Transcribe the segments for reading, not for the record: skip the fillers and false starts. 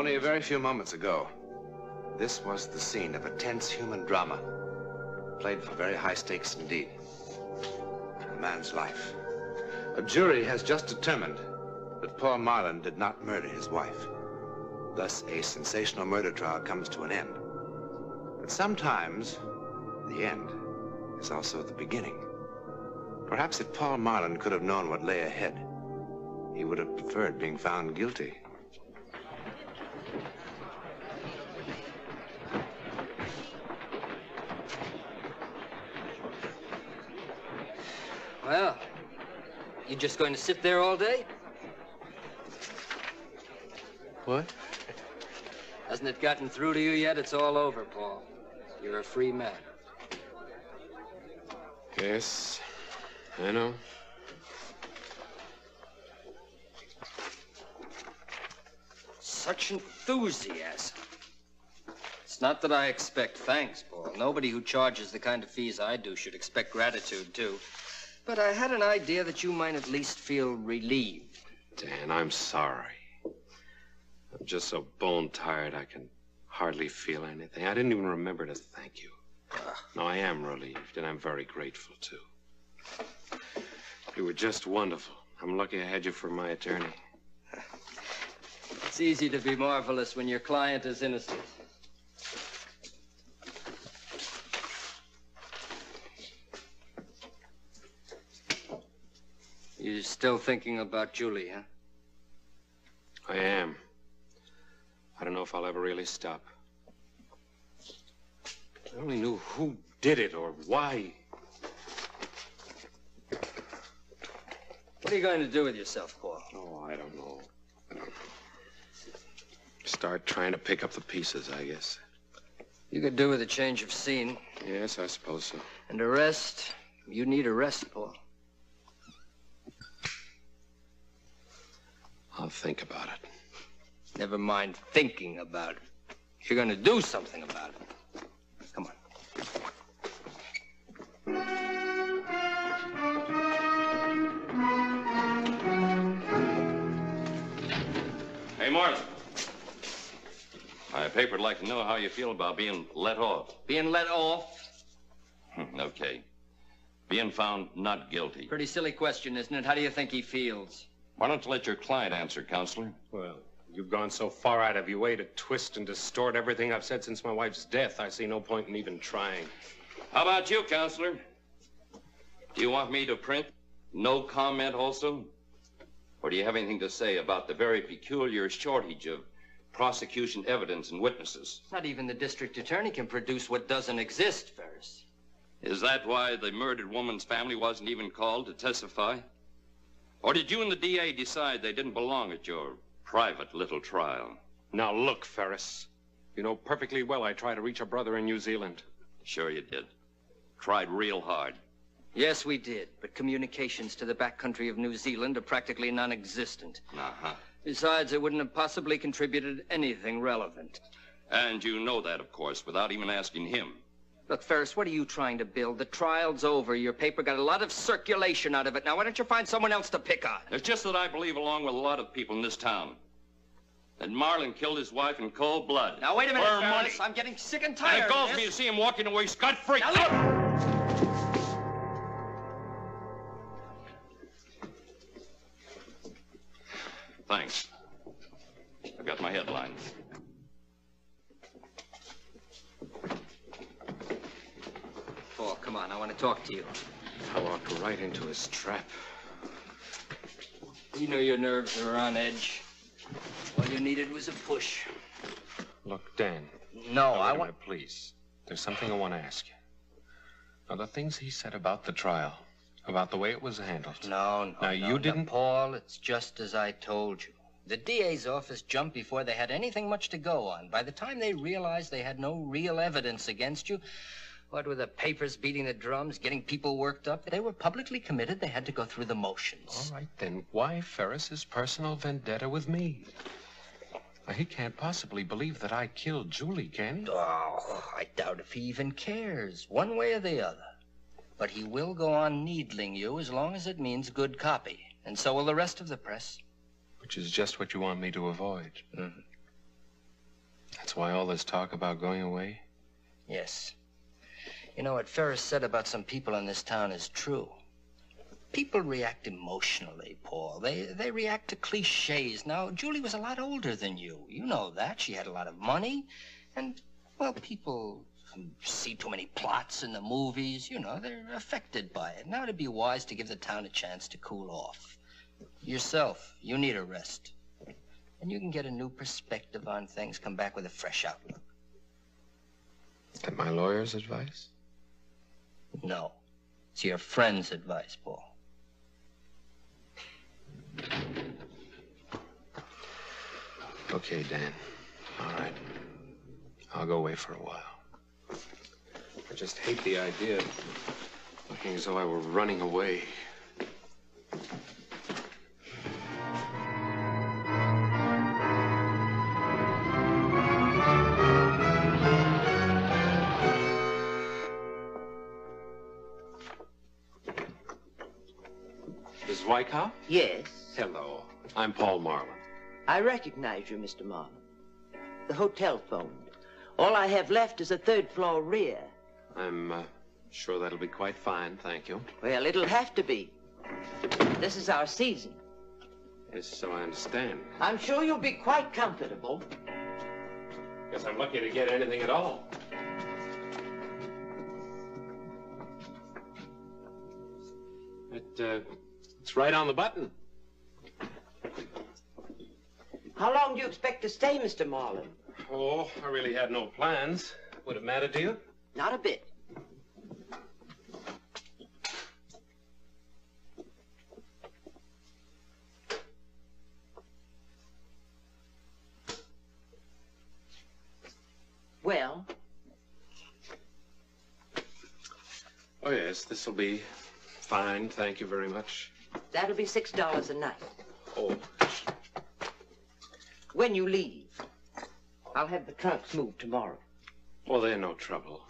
Only a very few moments ago, this was the scene of a tense human drama, played for very high stakes indeed. A man's life. A jury has just determined that Paul Marlin did not murder his wife. Thus, a sensational murder trial comes to an end. But sometimes, the end is also the beginning. Perhaps if Paul Marlin could have known what lay ahead, he would have preferred being found guilty. Well, you just going to sit there all day? What? Hasn't it gotten through to you yet? It's all over, Paul. You're a free man. Yes, I know. Such enthusiasm. It's not that I expect thanks, Paul. Nobody who charges the kind of fees I do should expect gratitude, too. But I had an idea that you might at least feel relieved. Dan, I'm sorry. I'm just so bone-tired I can hardly feel anything. I didn't even remember to thank you. No, I am relieved, and I'm very grateful, too. You were just wonderful. I'm lucky I had you for my attorney. It's easy to be marvelous when your client is innocent. You're still thinking about Julie, huh? I am. I don't know if I'll ever really stop. I only knew who did it or why. What are you going to do with yourself, Paul? Oh, I don't know. Start trying to pick up the pieces, I guess. You could do with a change of scene. Yes, I suppose so. And a rest. You need a rest, Paul. I'll think about it. Never mind thinking about it. You're going to do something about it. Come on. Hey, Marlin. My paper would like to know how you feel about being let off. Being let off? Okay. Being found not guilty. Pretty silly question, isn't it? How do you think he feels? Why don't you let your client answer, Counselor? Well, you've gone so far out of your way to twist and distort everything I've said since my wife's death, I see no point in even trying. How about you, Counselor? Do you want me to print no comment also? Or do you have anything to say about the very peculiar shortage of prosecution evidence and witnesses? Not even the district attorney can produce what doesn't exist, Ferris. Is that why the murdered woman's family wasn't even called to testify? Or did you and the DA decide they didn't belong at your private little trial? Now look, Ferris. You know perfectly well I tried to reach a brother in New Zealand. Sure you did. Tried real hard. Yes, we did, but communications to the backcountry of New Zealand are practically non-existent. Uh-huh. Besides, it wouldn't have possibly contributed anything relevant. And you know that, of course, without even asking him. Look, Ferris, what are you trying to build? The trial's over. Your paper got a lot of circulation out of it. Now, why don't you find someone else to pick on? It's just that I believe, along with a lot of people in this town, that Marlin killed his wife in cold blood. Now, wait a minute, for Ferris. money. I'm getting sick and And tired it of galls this. me to see him walking away scot-free. Now, look! Thanks. I've got my headline. Paul, come on. I want to talk to you. I walked right into his trap. You know your nerves are on edge. All you needed was a push. Look, Dan. No, Wait I a want... minute, please. There's something I want to ask you. Now, the things he said about the trial, about the way it was handled. No. Now, you didn't... Paul, it's just as I told you. The DA's office jumped before they had anything much to go on. By the time they realized they had no real evidence against you, what with the papers beating the drums, getting people worked up, they were publicly committed. They had to go through the motions. All right, then why Ferris's personal vendetta with me? Now, he can't possibly believe that I killed Julie, can he? Oh, I doubt if he even cares, one way or the other. But he will go on needling you as long as it means good copy. And so will the rest of the press. Which is just what you want me to avoid. Mm-hmm. That's why all this talk about going away? Yes. You know, what Ferris said about some people in this town is true. People react emotionally, Paul. They react to cliches. Now, Julie was a lot older than you. You know that. She had a lot of money. And, well, people see too many plots in the movies. You know, they're affected by it. Now, it'd be wise to give the town a chance to cool off. Yourself, you need a rest. And you can get a new perspective on things, come back with a fresh outlook. Is that my lawyer's advice? No. It's your friend's advice, Paul. Okay, Dan. All right. I'll go away for a while. I just hate the idea of looking as though I were running away. Miss Wyckoff? Yes. Hello. I'm Paul Marlin. I recognize you, Mr. Marlin. The hotel phoned. All I have left is a third-floor rear. I'm sure that'll be quite fine, thank you. Well, it'll have to be. This is our season. Yes, so I understand. I'm sure you'll be quite comfortable. Guess I'm lucky to get anything at all. It's right on the button. How long do you expect to stay, Mr. Marlin? Oh, I really had no plans. Would it matter to you? Not a bit. Well? Oh, yes, this'll be fine. Thank you very much. That'll be $6 a night. Oh. When you leave, I'll have the trunks moved tomorrow. Well, they're no trouble.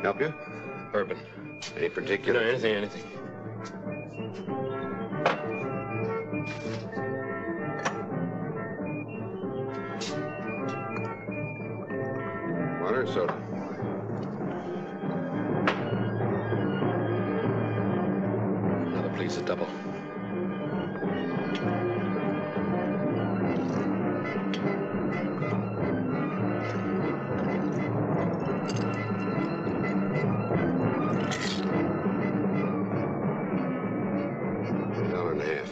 Help you? Urban. Any particular? No, anything. Water or soda? Another, please, a double. $1.50.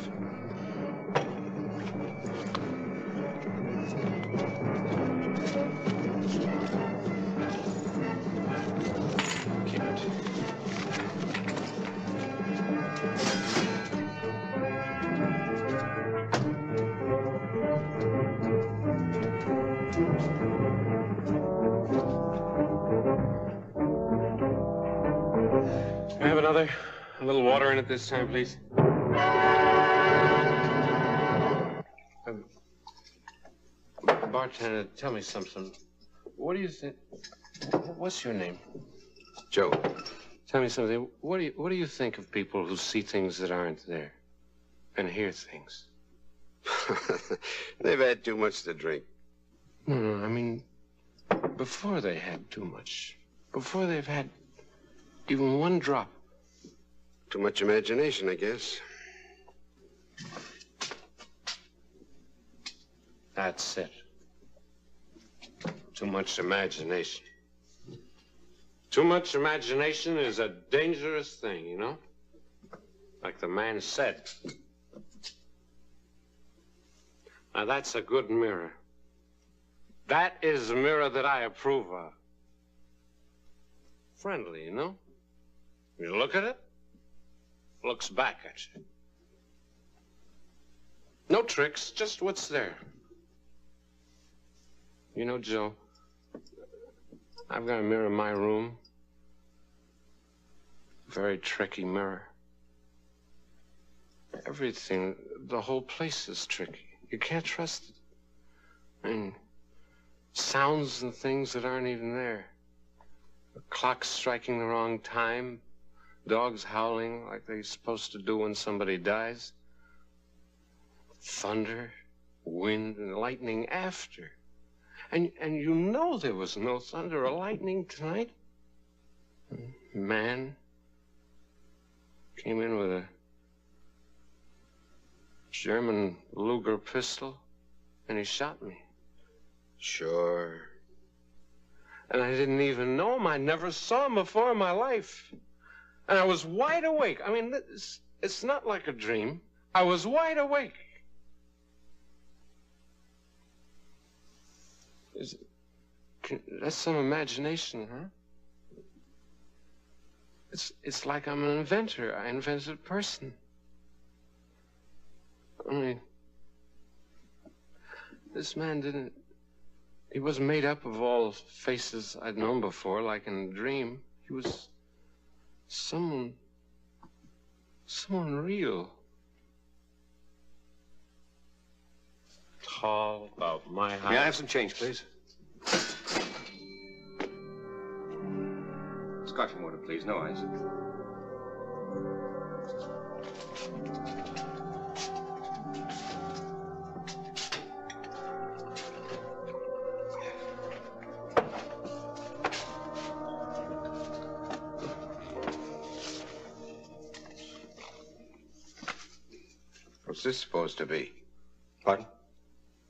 Keep it. Can I have another? A little water in it this time, please. Bartender, tell me something. What do you think? What's your name? Joe. Tell me something. What do you think of people who see things that aren't there, and hear things? They've had too much to drink. No, I mean, before they had too much, before they've had even one drop. Too much imagination, I guess. That's it. Too much imagination. Too much imagination is a dangerous thing, you know? Like the man said. Now, that's a good mirror. That is a mirror that I approve of. Friendly, you know? You look at it, looks back at you. No tricks, just what's there. You know, Joe, I've got a mirror in my room. Very tricky mirror. Everything, the whole place is tricky. You can't trust it. I mean, sounds and things that aren't even there. The clock striking the wrong time. Dogs howling like they're supposed to do when somebody dies. Thunder, wind, and lightning after. And you know there was no thunder or lightning tonight. Man came in with a German Luger pistol, and he shot me. Sure. And I didn't even know him. I never saw him before in my life. And I was wide awake. I mean, it's not like a dream. I was wide awake. That's some imagination, huh? It's like I'm an inventor. I invented a person. I mean, this man didn't... He wasn't made up of all faces I'd known before, like in a dream. He was someone real. Tall, about my height. May I have some change, please? Scotch and water, please. No ice. What's this supposed to be? Pardon?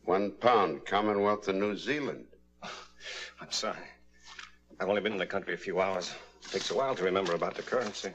£1, Commonwealth of New Zealand. I'm sorry. I've only been in the country a few hours. It takes a while to remember about the currency.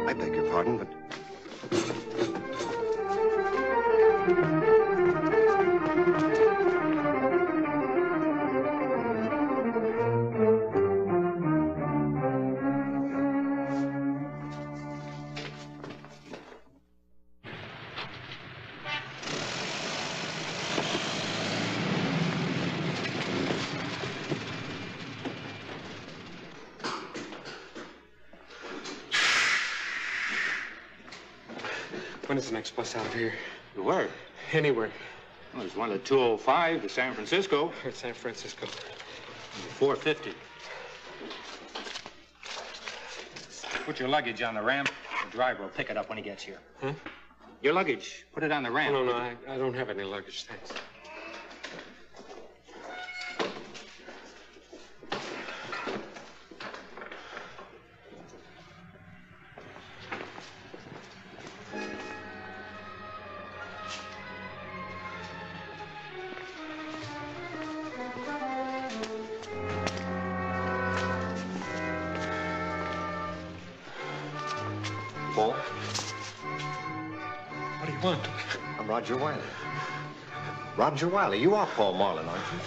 I beg your pardon, but... When is the next bus out of here? Where? Anywhere. Well, there's one at 2:05 to San Francisco. Or San Francisco. 4:50. Put your luggage on the ramp. The driver will pick it up when he gets here. Huh? Your luggage. Put it on the ramp. Oh, no, I don't have any luggage, thanks. Paul? What do you want? I'm Roger Wiley. Roger Wiley, you are Paul Marlin, aren't you?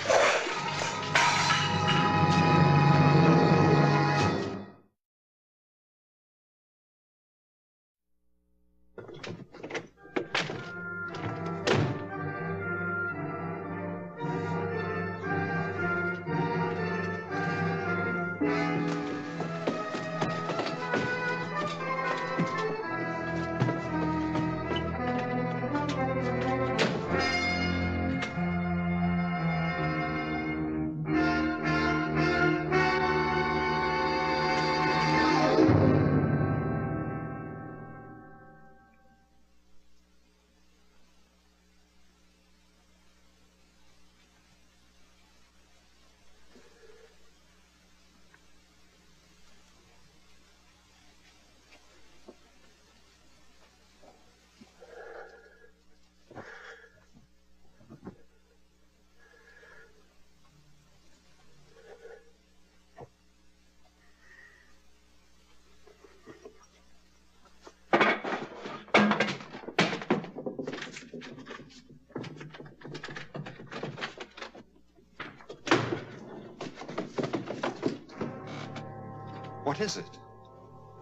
What is it?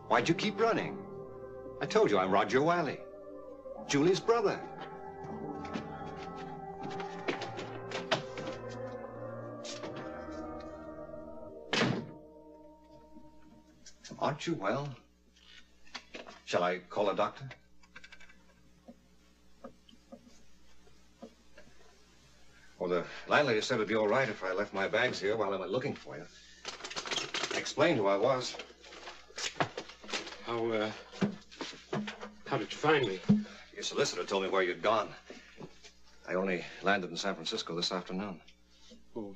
Why'd you keep running? I told you I'm Roger Wiley, Julie's brother. Aren't you well? Shall I call a doctor? Well, the landlady said it'd be all right if I left my bags here while I went looking for you. I explained who I was. How did you find me? Your solicitor told me where you'd gone. I only landed in San Francisco this afternoon. Well,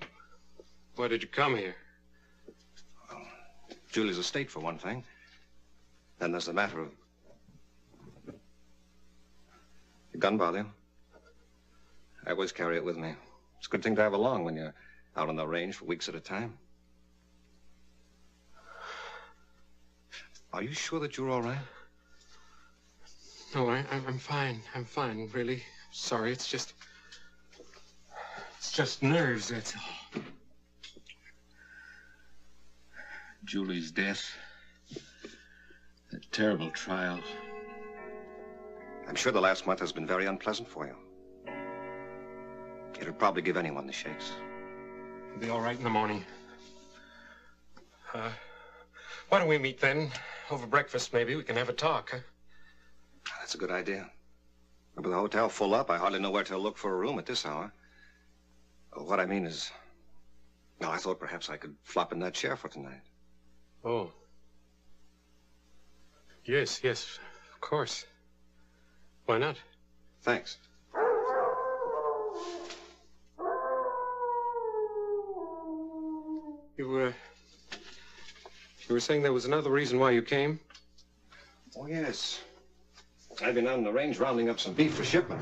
why did you come here? Well, Julie's estate, for one thing. Then there's the matter of... Your gun bother you? I always carry it with me. It's a good thing to have along when you're out on the range for weeks at a time. Are you sure that you're all right? No, I'm fine. I'm fine, really. Sorry, it's just nerves, that's all. Julie's death. A terrible trial. I'm sure the last month has been very unpleasant for you. It'll probably give anyone the shakes. I'll be all right in the morning. Why don't we meet then? Over breakfast, maybe. We can have a talk, huh? That's a good idea. With the hotel full up, I hardly know where to look for a room at this hour. What I mean is... Well, I thought perhaps I could flop in that chair for tonight. Oh. Yes, of course. Why not? Thanks. You were saying there was another reason why you came? Oh, yes. I've been out on the range rounding up some beef for shipment.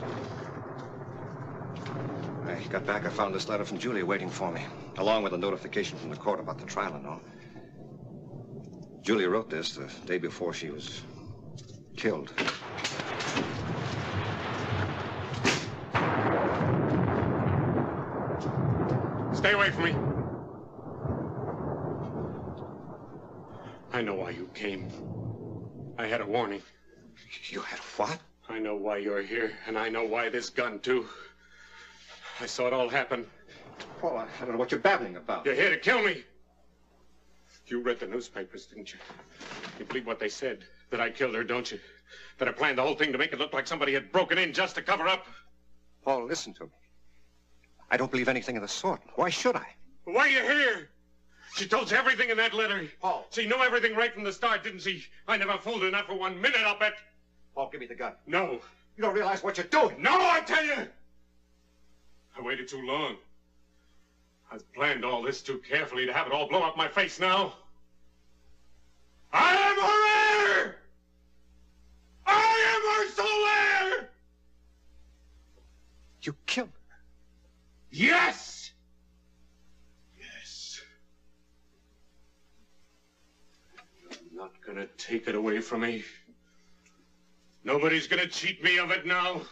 When I got back, I found this letter from Julia waiting for me, along with a notification from the court about the trial and all. Julia wrote this the day before she was killed. Stay away from me. I know why you came. I had a warning. You had what? I know why you're here, and I know why this gun, too. I saw it all happen. Paul, I don't know what you're babbling about. You're here to kill me. You read the newspapers, didn't you? You believe what they said, that I killed her, don't you? That I planned the whole thing to make it look like somebody had broken in just to cover up. Paul, listen to me. I don't believe anything of the sort. Why should I? Why are you here? She told you everything in that letter. Paul. She knew everything right from the start, didn't she? I never fooled her, not for 1 minute, I'll bet. Paul, give me the gun. No. You don't realize what you're doing. No, I tell you! I waited too long. I've planned all this too carefully to have it all blow up my face now. I am her heir! I am her sole heir! You killed her. Yes! Yes. You're not gonna take it away from me. Nobody's gonna cheat me of it now.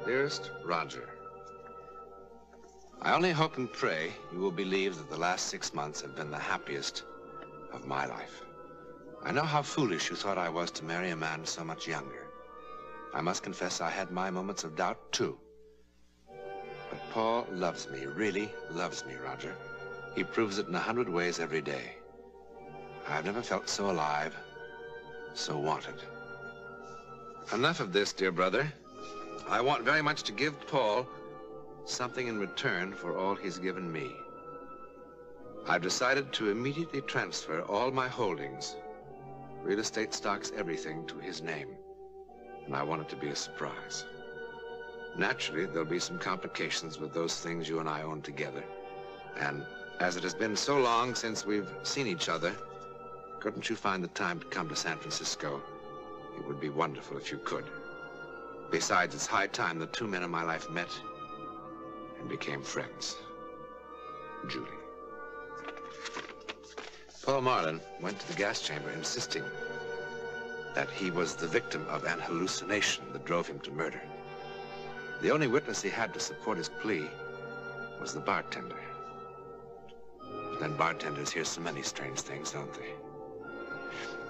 Dearest Roger, I only hope and pray you will believe that the last 6 months have been the happiest of my life. I know how foolish you thought I was to marry a man so much younger. I must confess I had my moments of doubt, too. But Paul loves me, really loves me, Roger. He proves it in 100 ways every day. I've never felt so alive, so wanted. Enough of this, dear brother. I want very much to give Paul something in return for all he's given me. I've decided to immediately transfer all my holdings, real estate, stocks, everything, to his name. And I want it to be a surprise. Naturally, there'll be some complications with those things you and I own together. And as it has been so long since we've seen each other, couldn't you find the time to come to San Francisco? It would be wonderful if you could. Besides, it's high time the two men in my life met and became friends. Julie. Paul Marlin went to the gas chamber insisting that he was the victim of an hallucination that drove him to murder. The only witness he had to support his plea was the bartender. But then bartenders hear so many strange things, don't they?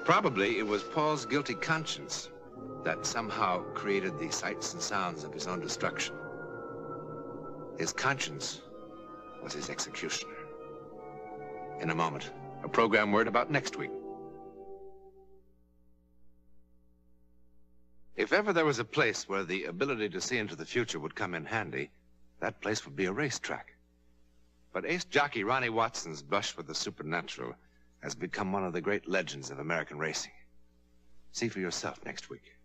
Probably it was Paul's guilty conscience that somehow created the sights and sounds of his own destruction. His conscience was his executioner. In a moment, a program word about next week. If ever there was a place where the ability to see into the future would come in handy, that place would be a racetrack. But ace jockey Ronnie Watson's brush with the supernatural has become one of the great legends of American racing. See for yourself next week.